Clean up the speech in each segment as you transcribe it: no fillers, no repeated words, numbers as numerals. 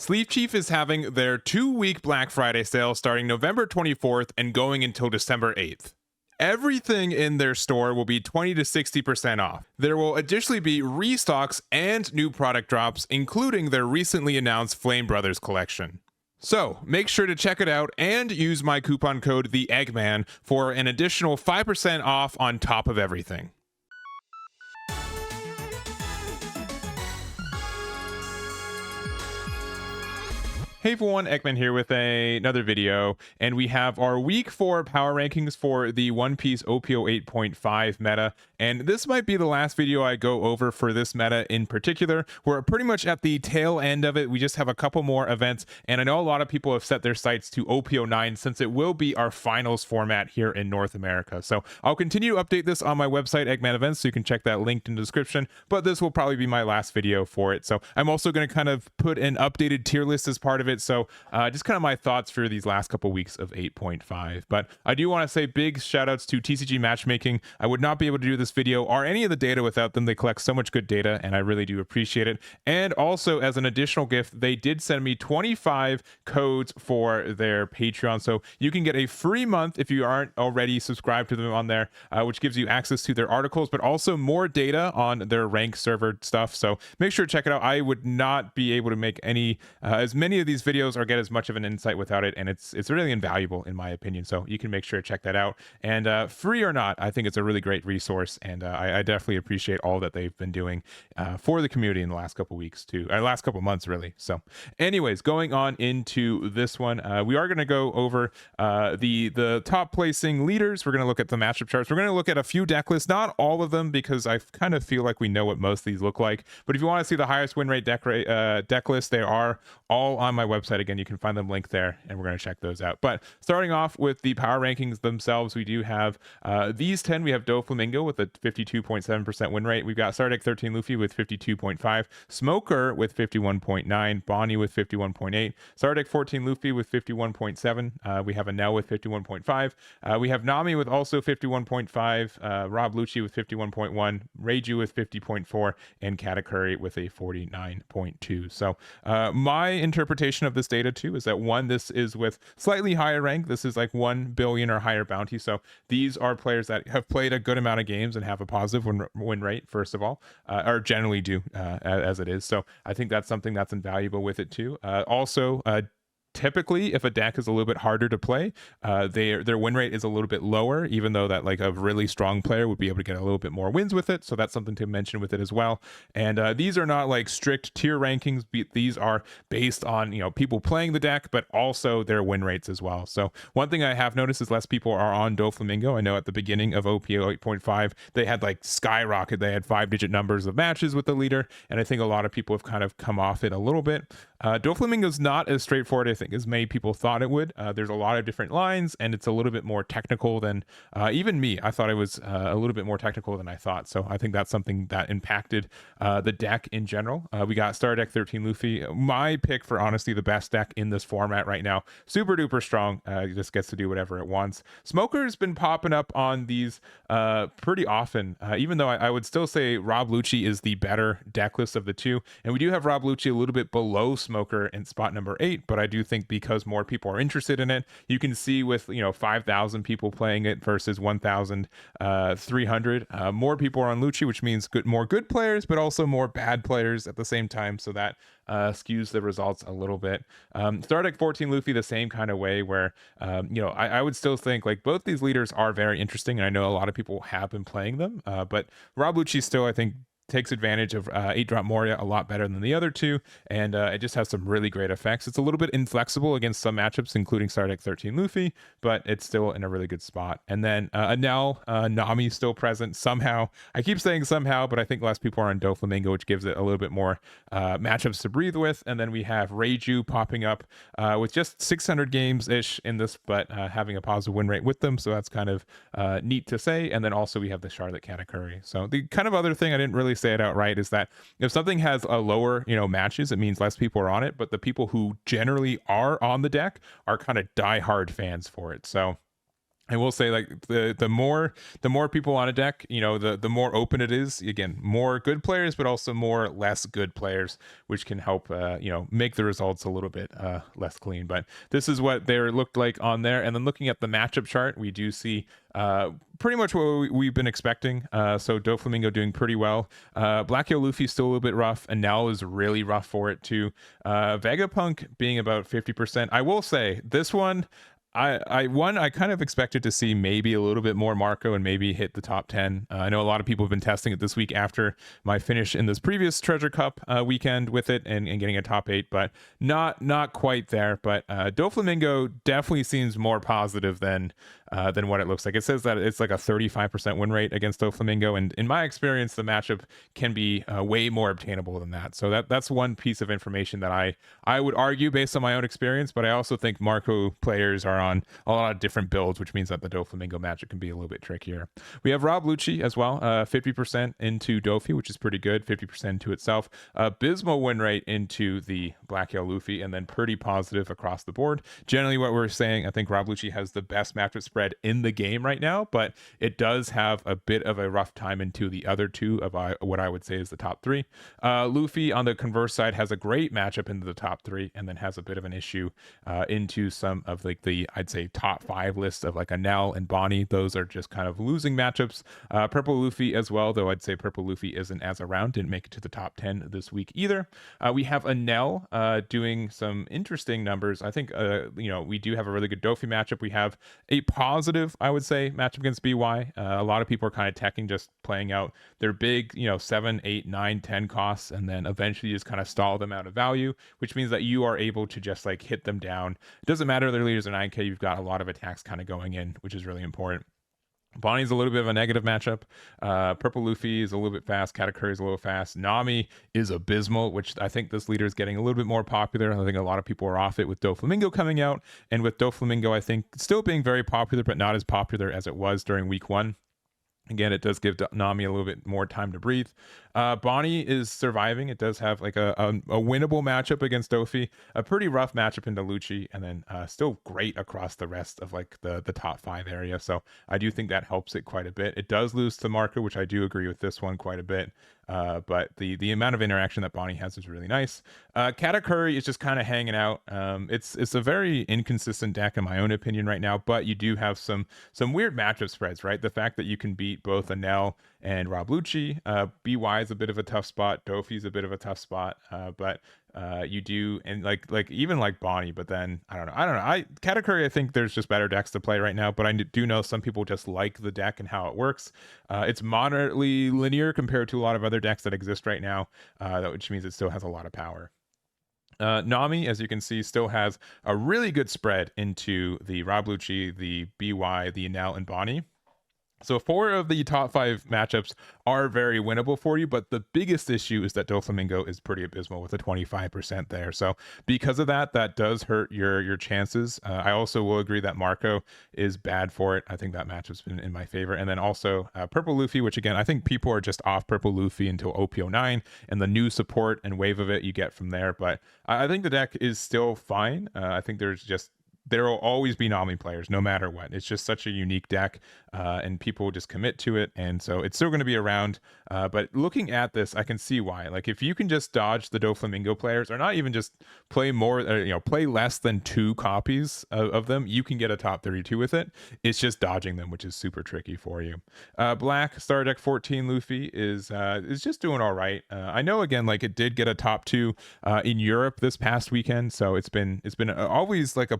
Sleep Chief is having their 2-week Black Friday sale starting November 24th and going until December 8th. Everything in their store will be 20 to 60% off. There will additionally be restocks and new product drops, including their recently announced Flame Brothers collection. So make sure to check it out and use my coupon code The Eggman for an additional 5% off on top of everything. Hey everyone, Eggman here with another video, and we have our week 4 power rankings for the One Piece OP08.5 meta, and this might be the last video I go over for this meta in particular. We're pretty much at the tail end of it. We just have a couple more events, and I know a lot of people have set their sights to OP09 since it will be our finals format here in North America. So I'll continue to update this on my website, Eggman Events, so you can check that linked in the description, but this will probably be my last video for it. So I'm also going to kind of put an updated tier list as part of it. So just kind of my thoughts for these last couple weeks of 8.5. But I do want to say big shout outs to TCG Matchmaking. I would not be able to do this video or any of the data without them. They collect so much good data, and I really do appreciate it. And also, as an additional gift, they did send me 25 codes for their Patreon. So you can get a free month if you aren't already subscribed to them on there, which gives you access to their articles, but also more data on their rank server stuff. So make sure to check it out. I would not be able to make any as many of these videos or get as much of an insight without it, and it's really invaluable in my opinion. So you can make sure to check that out, and free or not, I think it's a really great resource, and I definitely appreciate all that they've been doing for the community in the last couple weeks too, last couple months really. So anyways, going on into this one, we are going to go over the top placing leaders. We're going to look at the matchup charts. We're going to look at a few deck lists, not all of them, because I kind of feel like we know what most of these look like, but if you want to see the highest win rate deck list, they are all on my website. Again, you can find them linked there, and we're going to check those out. But starting off with the power rankings themselves, we do have these 10. We have Doflamingo with a 52.7% win rate. We've got Sardic 13 Luffy with 52.5, Smoker with 51.9, Bonnie with 51.8, Sardic 14 Luffy with 51.7. We have Anel with 51.5. We have Nami with also 51.5, Rob Lucci with 51.1, Reiju with 50.4, and Katakuri with a 49.2. So my interpretation of this data too is that this is with slightly higher rank. This is like 1 billion or higher bounty. So these are players that have played a good amount of games and have a positive win rate, first of all, or generally do as it is. So I think that's something that's invaluable with it too. Also, typically, if a deck is a little bit harder to play, their win rate is a little bit lower, even though that like a really strong player would be able to get a little bit more wins with it. So that's something to mention with it as well. And these are not like strict tier rankings. These are based on, people playing the deck, but also their win rates as well. So one thing I have noticed is less people are on Doflamingo. I know at the beginning of OP08.5, they had like skyrocket. They had 5-digit numbers of matches with the leader. And I think a lot of people have kind of come off it a little bit. Doflamingo is not as straightforward, I think, as many people thought it would. There's a lot of different lines, and it's a little bit more technical than even me. I thought it was a little bit more technical than I thought. So I think that's something that impacted the deck in general. We got Star Deck 13 Luffy, my pick for honestly the best deck in this format right now. Super duper strong. It just gets to do whatever it wants. Smoker's been popping up on these pretty often, even though I would still say Rob Lucci is the better deck list of the two. And we do have Rob Lucci a little bit below Smoker in spot number 8, but I do think because more people are interested in it, you can see with 5,000 people playing it versus 1,300, more people are on Lucci, which means more good players, but also more bad players at the same time. So that skews the results a little bit. Star Deck 14 Luffy the same kind of way, where I would still think like both these leaders are very interesting, and I know a lot of people have been playing them, but Rob Lucci still, I think, takes advantage of 8-drop Moria a lot better than the other two, and it just has some really great effects. It's a little bit inflexible against some matchups, including Sardic 13 Luffy, but it's still in a really good spot. And then Anel, Nami still present somehow. I keep saying somehow, but I think less people are on Doflamingo, which gives it a little bit more matchups to breathe with. And then we have Reiju popping up with just 600 games-ish in this, but having a positive win rate with them, so that's kind of neat to say. And then also we have the Charlotte Katakuri. So the kind of other thing I didn't really say it outright is that if something has a lower matches, it means less people are on it, but the people who generally are on the deck are kind of die-hard fans for it. So I will say, like, the more people on a deck, the more open it is. Again, more good players, but also more less good players, which can help make the results a little bit less clean. But this is what they looked like on there. And then looking at the matchup chart, we do see pretty much what we've been expecting. So Doflamingo doing pretty well. Black Yo Luffy still a little bit rough, and Nell is really rough for it too. Vegapunk being about 50%. I will say this one, I kind of expected to see maybe a little bit more Marco and maybe hit the top 10. I know a lot of people have been testing it this week after my finish in this previous Treasure Cup weekend with it and getting a top 8, but not quite there. But Doflamingo definitely seems more positive than what it looks like. It says that it's like a 35% win rate against Doflamingo, and in my experience, the matchup can be way more obtainable than that. So that's one piece of information that I would argue based on my own experience, but I also think Marco players are on a lot of different builds, which means that the Doflamingo matchup can be a little bit trickier. We have Rob Lucci as well, 50% into Dofi, which is pretty good, 50% to itself. Abysmal win rate into the Black Yo Luffy, and then pretty positive across the board. Generally, what we're saying, I think Rob Lucci has the best matchup spread in the game right now, but it does have a bit of a rough time into the other two of what I would say is the top three. Luffy on the converse side has a great matchup into the top three, and then has a bit of an issue into some of like the, I'd say, top 5 lists of like Anel and Bonnie. Those are just kind of losing matchups. Purple Luffy as well, though I'd say Purple Luffy isn't as around, didn't make it to the top 10 this week either. We have Anel doing some interesting numbers. I think we do have a really good Dofi matchup. We have a positive, I would say, matchup against BY. A lot of people are kind of teching, just playing out their big 7, 8, 9, 10 costs, and then eventually just kind of stall them out of value, which means that you are able to just like hit them down. It doesn't matter their leaders are 9k, you've got a lot of attacks kind of going in, which is really important. Bonnie's a little bit of a negative matchup. Purple Luffy is a little bit fast. Katakuri is a little fast. Nami is abysmal, which I think this leader is getting a little bit more popular. I think a lot of people are off it with Doflamingo coming out. And with Doflamingo, I think still being very popular, but not as popular as it was during week 1. Again, it does give Nami a little bit more time to breathe. Bonnie is surviving. It does have like a winnable matchup against Dofi, a pretty rough matchup into Lucci, and then still great across the rest of like the top 5 area. So I do think that helps it quite a bit. It does lose to Marco, which I do agree with this one quite a bit. But the amount of interaction that Bonnie has is really nice. Katakuri is just kind of hanging out. It's a very inconsistent deck in my own opinion right now, but you do have some weird matchup spreads, right? The fact that you can beat both Anel and Rob Lucci. BY is a bit of a tough spot. Dofi's a bit of a tough spot. But you do, and like even like Bonnie, but then I don't know. Katakuri, I think there's just better decks to play right now, but I do know some people just like the deck and how it works. It's moderately linear compared to a lot of other decks that exist right now, which means it still has a lot of power. Nami, as you can see, still has a really good spread into the Rob Lucci, the BY, the Enel, and Bonnie. So 4 of the top 5 matchups are very winnable for you, but the biggest issue is that Doflamingo is pretty abysmal with a 25% there. So because of that, that does hurt your chances. I also will agree that Marco is bad for it. I think that matchup's been in my favor. And then also Purple Luffy, which again, I think people are just off Purple Luffy until OP09 and the new support and wave of it you get from there. But I think the deck is still fine. I think there will always be Nami players no matter what. It's just such a unique deck, and people just commit to it, and so it's still going to be around. But looking at this, I can see why. Like if you can just dodge the Doflamingo players, or not even just play more, play less than 2 copies of them, you can get a top 32 with it. It's just dodging them, which is super tricky for you. Black Star Deck 14 Luffy is just doing all right. I know again, like it did get a top 2 in Europe this past weekend, so it's been always like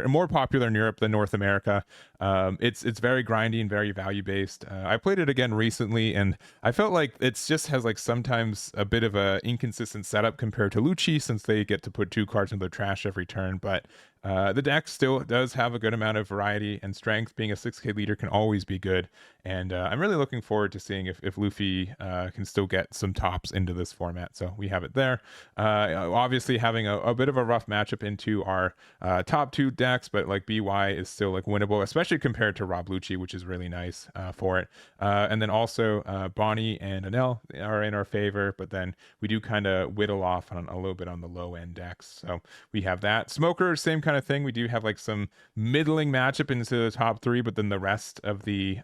more popular in Europe than North America. It's very grindy and very value based. I played it again recently, and I felt like it just has like sometimes a bit of a inconsistent setup compared to Lucci, since they get to put 2 cards in their trash every turn. But the deck still does have a good amount of variety and strength. Being a 6k leader can always be good, and I'm really looking forward to seeing if Luffy can still get some tops into this format. So we have it there. Obviously having a bit of a rough matchup into our top 2 decks, but like BY is still like winnable, especially compared to Rob Lucci, which is really nice for it. And then also Bonnie and Anel are in our favor, but then we do kind of whittle off on a little bit on the low end decks. So we have that. Smoker, same kind kind of thing. We do have like some middling matchup into the top 3, but then the rest of the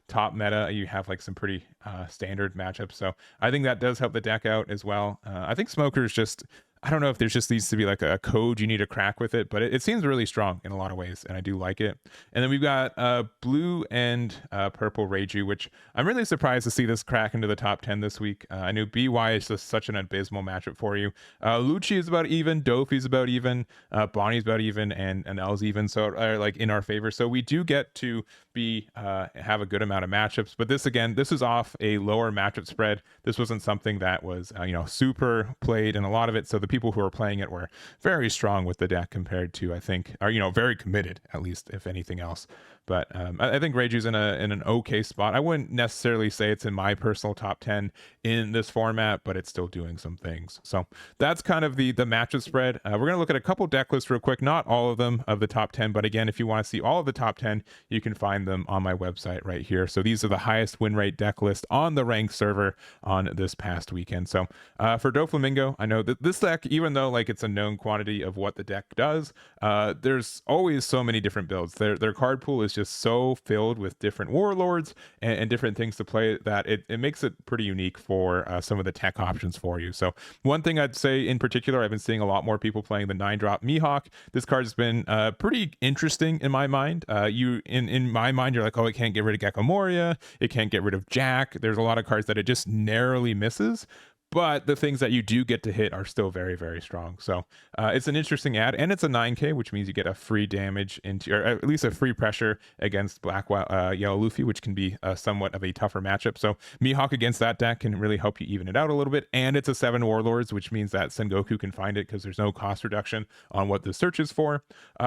top meta, you have like some pretty standard matchups. So I think that does help the deck out as well. I think Smoker's just, I don't know if there's just needs to be like a code you need to crack with it, but it seems really strong in a lot of ways, and I do like it. And then we've got blue and purple Reiju, which I'm really surprised to see this crack into the top 10 this week. I know BY is just such an abysmal matchup for you. Lucci is about even, Dofi's about even, Bonnie's about even, and L's even, so are like in our favor. So we do get to be have a good amount of matchups, but this is off a lower matchup spread. This wasn't something that was super played in a lot of it, so the people who are playing it were very strong with the deck compared to, I think, are very committed, at least if anything else. But I think Reiju's in an okay spot. I wouldn't necessarily say it's in my personal top 10 in this format, but it's still doing some things. So that's kind of the matchup spread. We're going to look at a couple deck lists real quick, not all of them of the top 10, but again, if you want to see all of the top 10, you can find them on my website right here. So these are the highest win rate deck list on the ranked server on this past weekend. So for Doflamingo, I know that this deck, even though like it's a known quantity of what the deck does, there's always so many different builds. Their card pool is just so filled with different warlords and different things to play that it makes it pretty unique for some of the tech options for you. So one thing I'd say in particular, I've been seeing a lot more people playing the 9-drop Mihawk. This card has been pretty interesting in my mind. In my mind, you're like, oh, it can't get rid of Gecko Moria, it can't get rid of Jack. There's a lot of cards that it just narrowly misses. But the things that you do get to hit are still very, very strong. So it's an interesting ad, and it's a 9k, which means you get a free damage into, or at least a free pressure against Black Yellow Luffy, which can be somewhat of a tougher matchup. So Mihawk against that deck can really help you even it out a little bit. And it's a 7 Warlords, which means that Sengoku can find it because there's no cost reduction on what the search is for.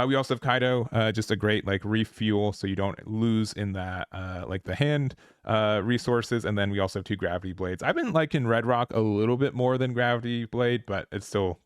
We also have Kaido, just a great like refuel, so you don't lose in that like the hand resources. And then we also have 2 Gravity Blades. I've been liking Red Rock a little bit more than Gravity Blade, but it's still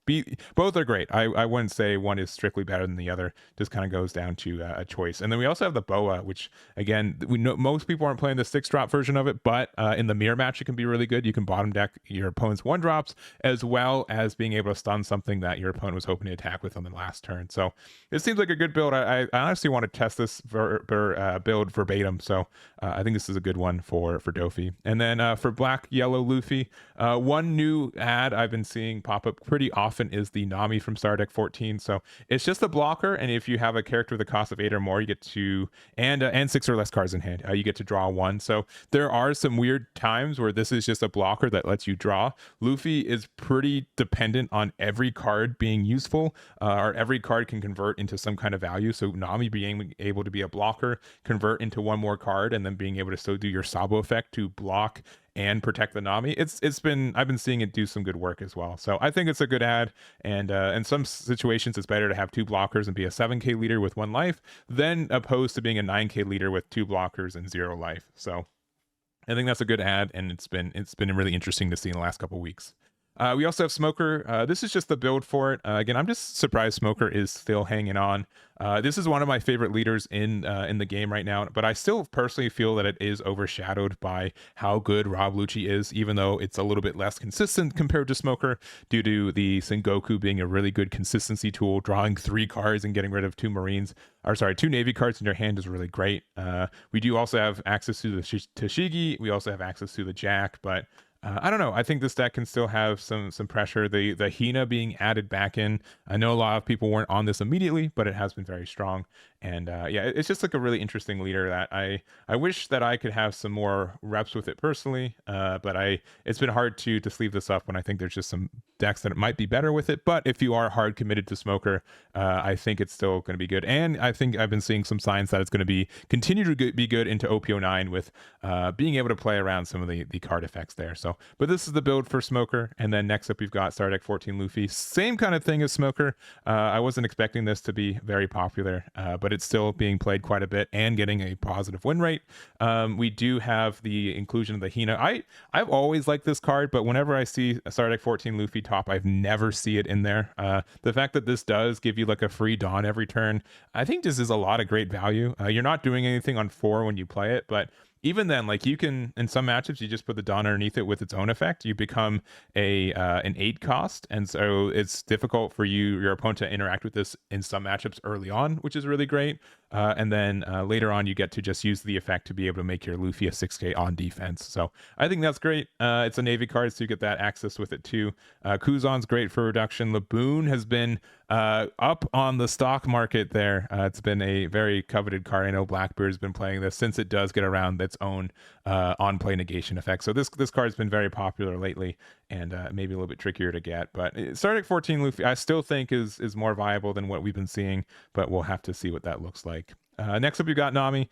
both are great. I wouldn't say one is strictly better than the other. Just kind of goes down to a choice. And then we also have the Boa, which again, we know most people aren't playing the 6-drop version of it, but in the mirror match it can be really good. You can bottom deck your opponent's 1-drops as well as being able to stun something that your opponent was hoping to attack with on the last turn. So it seems like a good build. I honestly want to test this build verbatim, so I think this is a good one for Dofi. And then for Black Yellow Luffy, one new ad I've been seeing pop up pretty often is the Nami from Star Deck 14. So it's just a blocker, and if you have a character with a cost of 8 or more, you get to and 6 or less cards in hand, you get to draw 1. So there are some weird times where this is just a blocker that lets you draw. Luffy is pretty dependent on every card being useful, or every card can convert into some kind of value. So Nami being able to be a blocker, convert into 1 more card, and then being able to still do your Sabo effect to block and protect the Nami, I've been seeing it do some good work as well. So I think it's a good ad, and in some situations it's better to have 2 blockers and be a 7k leader with 1 life than opposed to being a 9k leader with 2 blockers and 0 life. So I think that's a good ad, and it's been really interesting to see in the last couple weeks. We also have Smoker. This is just the build for it. Again, I'm just surprised Smoker is still hanging on. This is one of my favorite leaders in the game right now, but I still personally feel that it is overshadowed by how good Rob Lucci is, even though it's a little bit less consistent compared to Smoker due to the Sengoku being a really good consistency tool. Drawing 3 cards and getting rid of 2 Navy cards in your hand is really great. We do also have access to the Tashigi. We also have access to the Jack, but I don't know. I think this deck can still have some pressure. The Hina being added back in. I know a lot of people weren't on this immediately, but it has been very strong. And yeah, it's just like a really interesting leader that I wish that I could have some more reps with it personally. But it's been hard to sleeve this up when I think there's just some decks that it might be better with it. But if you are hard committed to Smoker, I think it's still going to be good. And I think I've been seeing some signs that it's going to continue to be good into OP09 with being able to play around some of the card effects there. So, but this is the build for Smoker. And then next up, we've got Star Deck 14 Luffy. Same kind of thing as Smoker. I wasn't expecting this to be very popular, but it's still being played quite a bit and getting a positive win rate. We do have the inclusion of the Hina. I've always liked this card, but whenever I see a Star Deck 14 Luffy top, I've never see it in there. The fact that this does give you like a free Dawn every turn, I think this is a lot of great value. You're not doing anything on 4 when you play it, but even then, like you can in some matchups you just put the Dawn underneath it with its own effect. You become a an 8 cost, and so it's difficult for your opponent to interact with this in some matchups early on, which is really great. And then later on, you get to just use the effect to be able to make your Luffy a 6k on defense. So I think that's great. It's a Navy card, so you get that access with it too. Kuzan's great for reduction. Laboon has been up on the stock market there. It's been a very coveted card. I know Blackbeard's been playing this since it does get around its own on-play negation effect. So this card's been very popular lately, and maybe a little bit trickier to get. But starting 14 Luffy, I still think is more viable than what we've been seeing, but we'll have to see what that looks like. Next up, you got Nami.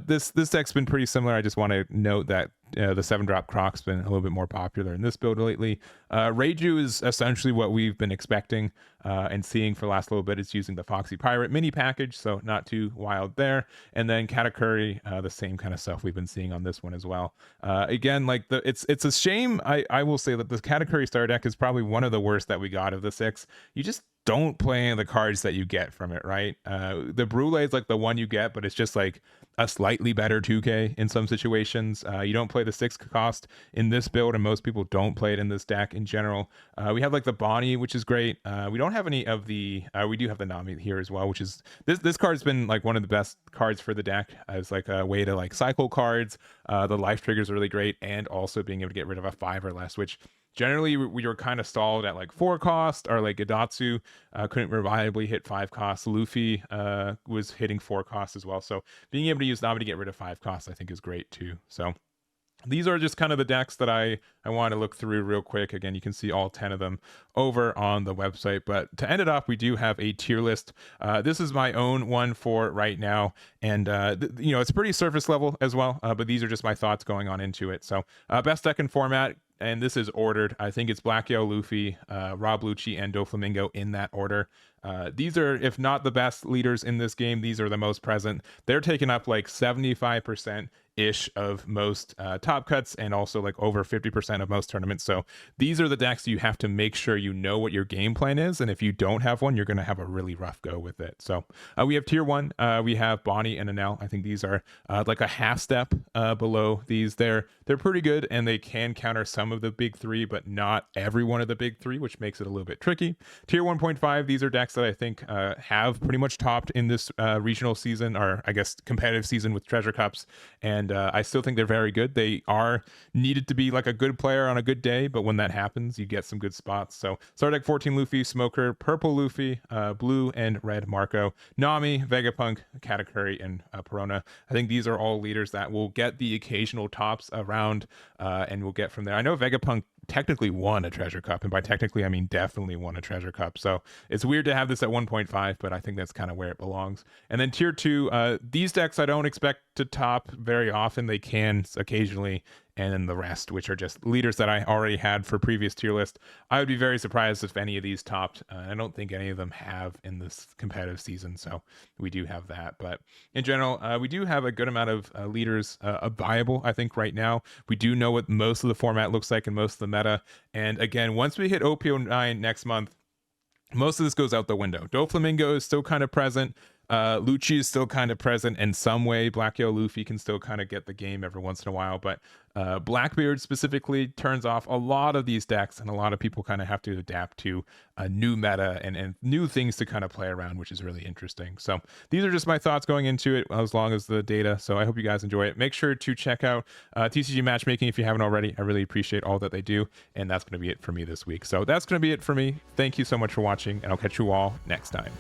This deck's been pretty similar. I just want to note that the 7-drop Croc's been a little bit more popular in this build lately. Reiju is essentially what we've been expecting and seeing for the last little bit. It's using the Foxy Pirate mini package, so not too wild there. And then Katakuri, the same kind of stuff we've been seeing on this one as well. Again, like it's a shame. I will say that the Katakuri star deck is probably one of the worst that we got of the 6. You just don't play any of the cards that you get from it, right? The Brule is like the one you get, but it's just like a slightly better 2k in some situations. You don't play the 6 cost in this build, and most people don't play it in this deck in general. We have like the Bonnie, which is great. We don't have any of the we do have the Nami here as well, which is this card's been like one of the best cards for the deck as like a way to like cycle cards. The life triggers are really great, and also being able to get rid of a 5 or less, which generally we were kind of stalled at like 4 cost, or like Idatsu couldn't reliably hit 5 costs. Luffy was hitting 4 costs as well. So being able to use Nami to get rid of 5 costs, I think is great too. So these are just kind of the decks that I want to look through real quick. Again, you can see all 10 of them over on the website. But to end it off, we do have a tier list. This is my own one for right now. And, you know, it's pretty surface level as well. But these are just my thoughts going on into it. So best deck in format. And this is ordered. I think it's Black Yellow Luffy, Rob Lucci, and Doflamingo in that order. These are, if not the best leaders in this game, these are the most present. They're taking up like 75% ish of most top cuts, and also like over 50% of most tournaments. So these are the decks you have to make sure you know what your game plan is, and if you don't have one, you're going to have a really rough go with it. So we have tier 1. We have Bonnie and Enel. I think these are like a half step below these. They're pretty good, and they can counter some of the big 3, but not every one of the big 3, which makes it a little bit tricky. Tier 1.5, these are decks that I think have pretty much topped in this regional season, or I guess competitive season with Treasure Cups, and I still think they're very good. They are needed to be like a good player on a good day, but when that happens, you get some good spots. So start deck 14 Luffy, Smoker, Purple Luffy, Blue and Red Marco, Nami, Vegapunk, Katakuri, and Perona. I think these are all leaders that will get the occasional tops around, and we'll get from there. I know Vegapunk technically won a Treasure Cup, and by technically I mean definitely won a Treasure Cup, so it's weird to have this at 1.5, but I think that's kind of where it belongs. And then tier 2, these decks I don't expect to top very often. They can occasionally, and then the rest, which are just leaders that I already had for previous tier list, I would be very surprised if any of these topped. I don't think any of them have in this competitive season, so we do have that. But in general, we do have a good amount of leaders viable, I think, right now. We do know what most of the format looks like and most of the meta. And again, once we hit OP09 next month, most of this goes out the window. Doflamingo is still kind of present. Lucci is still kind of present in some way. Black Yellow Luffy can still kind of get the game every once in a while, but Blackbeard specifically turns off a lot of these decks, and a lot of people kind of have to adapt to a new meta and new things to kind of play around, which is really interesting. So these are just my thoughts going into it, as long as the data. So I hope you guys enjoy it. Make sure to check out TCG Matchmaking if you haven't already. I really appreciate all that they do, and that's going to be it for me this week. So that's going to be it for me. Thank you so much for watching, and I'll catch you all next time.